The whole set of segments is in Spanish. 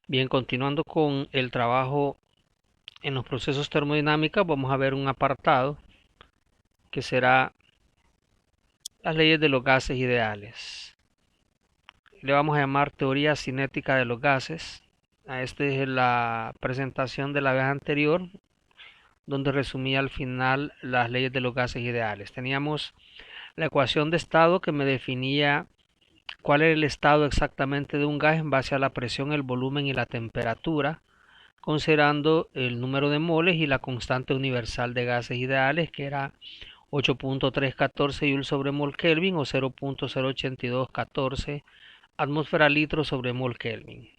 Bien, continuando con el trabajo en los procesos termodinámicos, vamos a ver un apartado que será las leyes de los gases ideales. Le vamos a llamar teoría cinética de los gases. Esta es la presentación de la vez anterior, donde resumía al final las leyes de los gases ideales. Teníamos la ecuación de estado que me definía cuál era el estado exactamente de un gas en base a la presión, el volumen y la temperatura, considerando el número de moles y la constante universal de gases ideales, que era 8.314 Joule sobre mol Kelvin o 0.08214 atmósfera litro sobre mol Kelvin.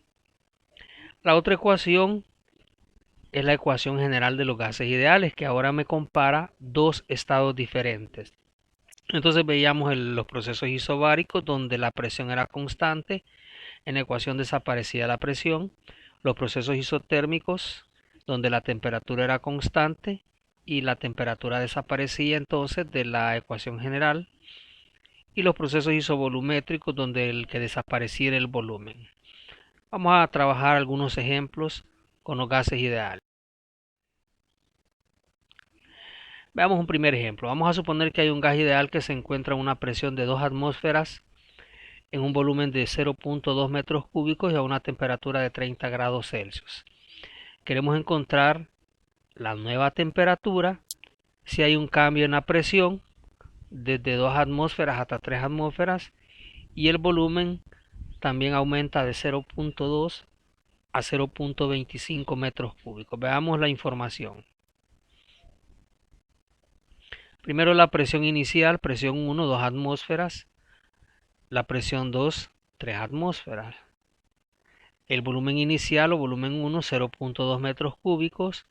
La otra ecuación es la ecuación general de los gases ideales, que ahora me compara dos estados diferentes. Entonces veíamos los procesos isobáricos donde la presión era constante. En la ecuación desaparecía la presión. Los procesos isotérmicos donde la temperatura era constante y la temperatura desaparecía entonces de la ecuación general. Y los procesos isovolumétricos donde el que desapareciera el volumen. Vamos a trabajar algunos ejemplos con los gases ideales. Veamos un primer ejemplo. Vamos a suponer que hay un gas ideal que se encuentra a una presión de 2 atmósferas en un volumen de 0.2 metros cúbicos y a una temperatura de 30 grados Celsius. Queremos encontrar la nueva temperatura si hay un cambio en la presión desde 2 atmósferas hasta 3 atmósferas y el volumen también aumenta de 0.2 a 0.25 metros cúbicos. Veamos la información. Primero la presión inicial, presión 1, 2 atmósferas. La presión 2, 3 atmósferas. El volumen inicial o volumen 1, 0.2 metros cúbicos.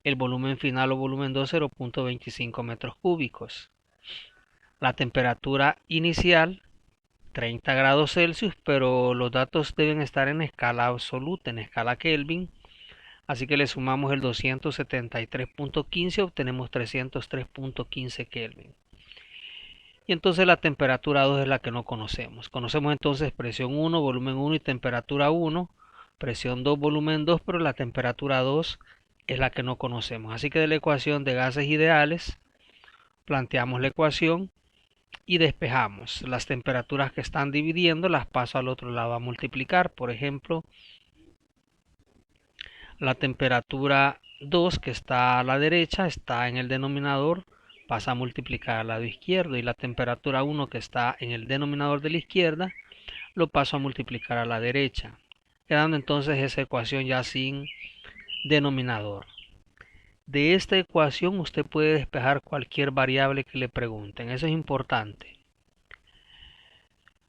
El volumen final o volumen 2, 0.25 metros cúbicos. La temperatura inicial, 30 grados Celsius, pero los datos deben estar en escala absoluta, en escala Kelvin. Así que le sumamos el 273.15, obtenemos 303.15 Kelvin. Y entonces la temperatura 2 es la que no conocemos. Conocemos entonces presión 1, volumen 1 y temperatura 1. Presión 2, volumen 2, pero la temperatura 2 es la que no conocemos. Así que de la ecuación de gases ideales, planteamos la ecuación y despejamos. Las temperaturas que están dividiendo las paso al otro lado a multiplicar. Por ejemplo, la temperatura 2 que está a la derecha está en el denominador, pasa a multiplicar al lado izquierdo, y la temperatura 1 que está en el denominador de la izquierda lo paso a multiplicar a la derecha, quedando entonces esa ecuación ya sin denominador. De esta ecuación usted puede despejar cualquier variable que le pregunten, eso es importante.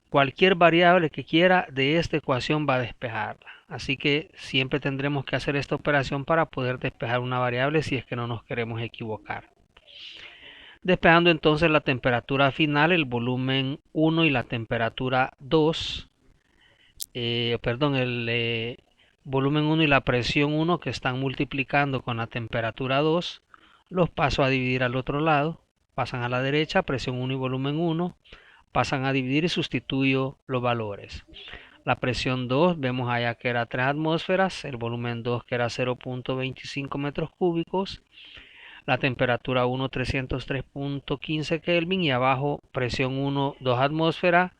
Cualquier variable que quiera de esta ecuación va a despejarla. Así que siempre tendremos que hacer esta operación para poder despejar una variable si es que no nos queremos equivocar. Despejando entonces la temperatura final, el volumen 1 y la temperatura 2, el volumen 1 y la presión 1 que están multiplicando con la temperatura 2, los paso a dividir al otro lado, pasan a la derecha, presión 1 y volumen 1, pasan a dividir y sustituyo los valores. La presión 2 vemos allá que era 3 atmósferas, el volumen 2 que era 0.25 metros cúbicos, la temperatura 1 303.15 Kelvin y abajo presión 1 2 atmósferas,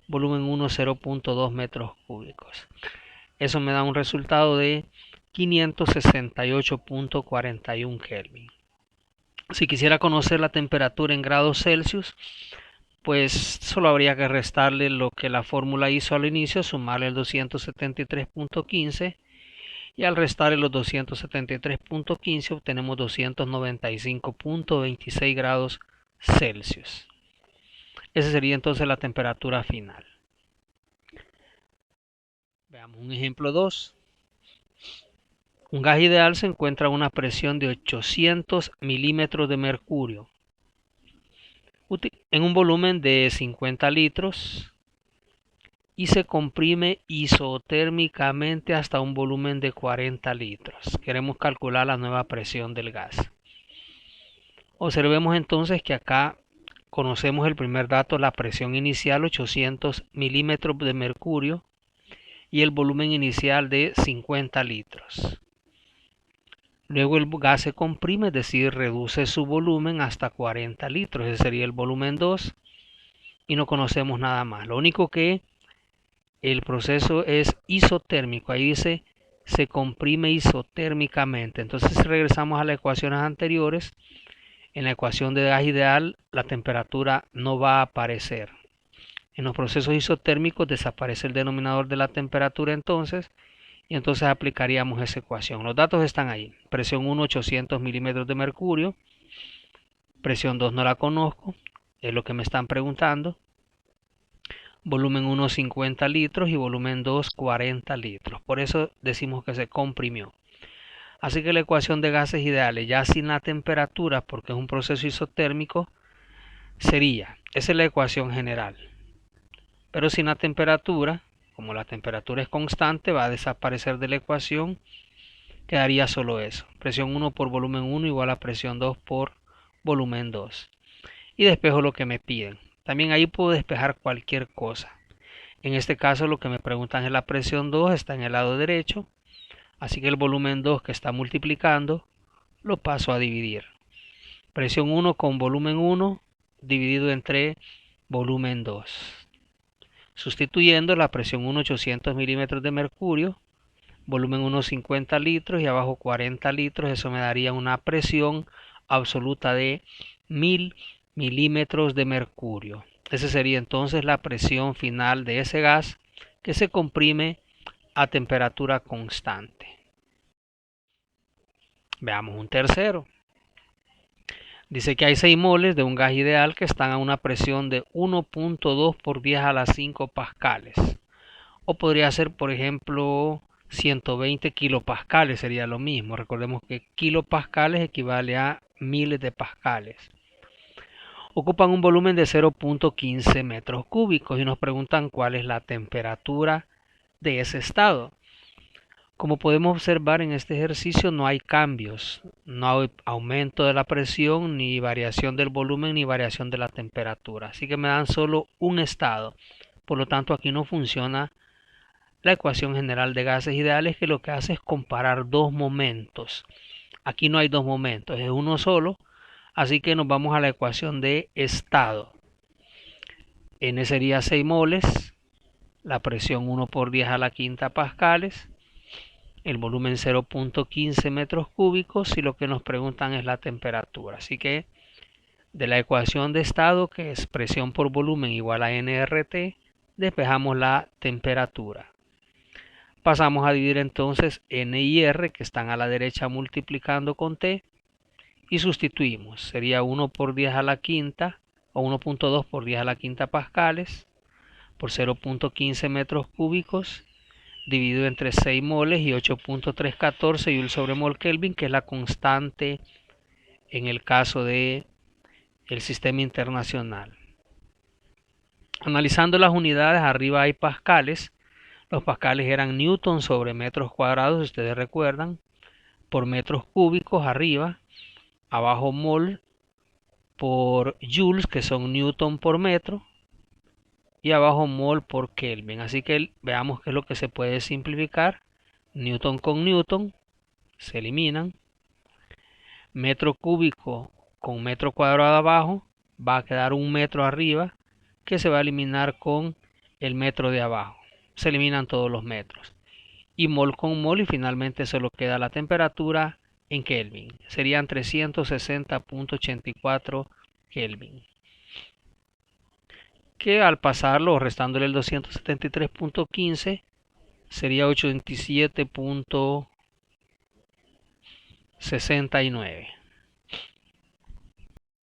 volumen 1 0.2 metros cúbicos. Eso me da un resultado de 568.41 Kelvin. Si quisiera conocer la temperatura en grados Celsius, pues solo habría que restarle lo que la fórmula hizo al inicio, sumarle el 273.15 y al restarle los 273.15 obtenemos 295.26 grados Celsius. Esa sería entonces la temperatura final. Veamos un ejemplo 2. Un gas ideal se encuentra a una presión de 800 milímetros de mercurio en un volumen de 50 litros y se comprime isotérmicamente hasta un volumen de 40 litros. Queremos calcular la nueva presión del gas. Observemos entonces que acá conocemos el primer dato, la presión inicial, 800 milímetros de mercurio, y el volumen inicial de 50 litros. Luego el gas se comprime, es decir, reduce su volumen hasta 40 litros. Ese sería el volumen 2 y no conocemos nada más. Lo único que el proceso es isotérmico. Ahí dice se comprime isotérmicamente. Entonces si regresamos a las ecuaciones anteriores, en la ecuación de gas ideal la temperatura no va a aparecer. En los procesos isotérmicos desaparece el denominador de la temperatura entonces, y entonces aplicaríamos esa ecuación. Los datos están ahí. Presión 1, 800 milímetros de mercurio. Presión 2 no la conozco, es lo que me están preguntando. Volumen 1, 50 litros y volumen 2, 40 litros. Por eso decimos que se comprimió. Así que la ecuación de gases ideales, ya sin la temperatura, porque es un proceso isotérmico, sería, esa es la ecuación general. Pero sin la temperatura, como la temperatura es constante, va a desaparecer de la ecuación, quedaría solo eso. Presión 1 por volumen 1 igual a presión 2 por volumen 2. Y despejo lo que me piden. También ahí puedo despejar cualquier cosa. En este caso lo que me preguntan es la presión 2, está en el lado derecho. Así que el volumen 2 que está multiplicando lo paso a dividir. Presión 1 con volumen 1 dividido entre volumen 2. Sustituyendo la presión 1, 800 milímetros de mercurio, volumen 1, 50 litros y abajo 40 litros. Eso me daría una presión absoluta de 1000 milímetros de mercurio. Esa sería entonces la presión final de ese gas que se comprime a temperatura constante. Veamos un tercero. Dice que hay 6 moles de un gas ideal que están a una presión de 1.2 por 10 a la 5 pascales. O podría ser, por ejemplo, 120 kilopascales, sería lo mismo. Recordemos que kilopascales equivale a miles de pascales. Ocupan un volumen de 0.15 metros cúbicos y nos preguntan cuál es la temperatura de ese estado. Como podemos observar en este ejercicio no hay cambios, no hay aumento de la presión, ni variación del volumen, ni variación de la temperatura. Así que me dan solo un estado. Por lo tanto aquí no funciona la ecuación general de gases ideales, que lo que hace es comparar dos momentos. Aquí no hay dos momentos, es uno solo. Así que nos vamos a la ecuación de estado. N sería 6 moles, la presión 1 por 10 a la quinta pascales, el volumen 0.15 metros cúbicos y lo que nos preguntan es la temperatura. Así que de la ecuación de estado, que es presión por volumen igual a nRT, despejamos la temperatura. Pasamos a dividir entonces N y R, que están a la derecha multiplicando con T, y sustituimos. Sería 1 por 10 a la quinta, o 1.2 por 10 a la quinta pascales, por 0.15 metros cúbicos, dividido entre 6 moles y 8.314 Joule sobre mol Kelvin, que es la constante en el caso de el sistema internacional. Analizando las unidades, arriba hay pascales. Los pascales eran newton sobre metros cuadrados, si ustedes recuerdan, por metros cúbicos arriba, abajo mol por joules, que son newton por metro, y abajo mol por Kelvin. Así que veamos qué es lo que se puede simplificar. Newton con newton se eliminan. Metro cúbico con metro cuadrado abajo va a quedar un metro arriba, que se va a eliminar con el metro de abajo. Se eliminan todos los metros. Y mol con mol, y finalmente solo queda la temperatura en Kelvin. Serían 360.84 Kelvin. Que al pasarlo o restándole el 273.15 sería 87.69.